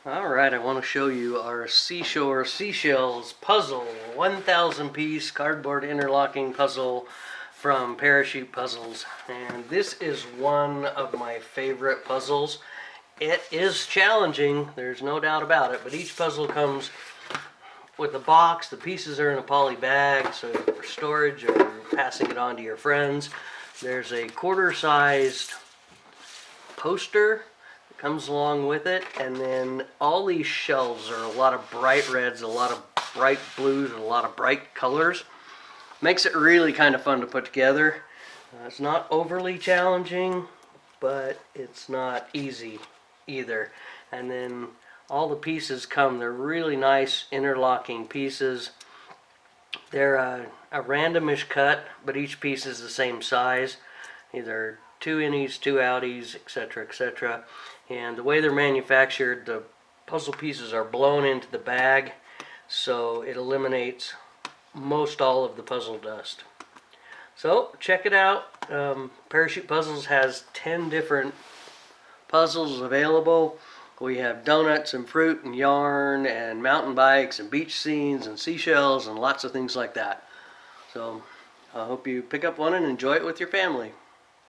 Alright, I want to show you our Seashore Seashells puzzle, 1,000 piece cardboard interlocking puzzle from Parachute Puzzles. And this is one of my favorite puzzles. It is challenging, there's no doubt about it, but each puzzle comes with a box. The pieces are in a poly bag, so for storage or passing it on to your friends. There's a quarter-sized poster comes along with it, and then all these shells are a lot of bright reds, a lot of bright blues, and a lot of bright colors. Makes it really kind of fun to put together. It's not overly challenging, but it's not easy either. And then all the pieces they're really nice interlocking pieces. They're a randomish cut, but each piece is the same size, either 2 innies, 2 outies, etc., etc. And the way they're manufactured, the puzzle pieces are blown into the bag, so it eliminates most all of the puzzle dust. So check it out. Parachute Puzzles has 10 different puzzles available. We have donuts and fruit and yarn and mountain bikes and beach scenes and seashells and lots of things like that. So I hope you pick up one and enjoy it with your family.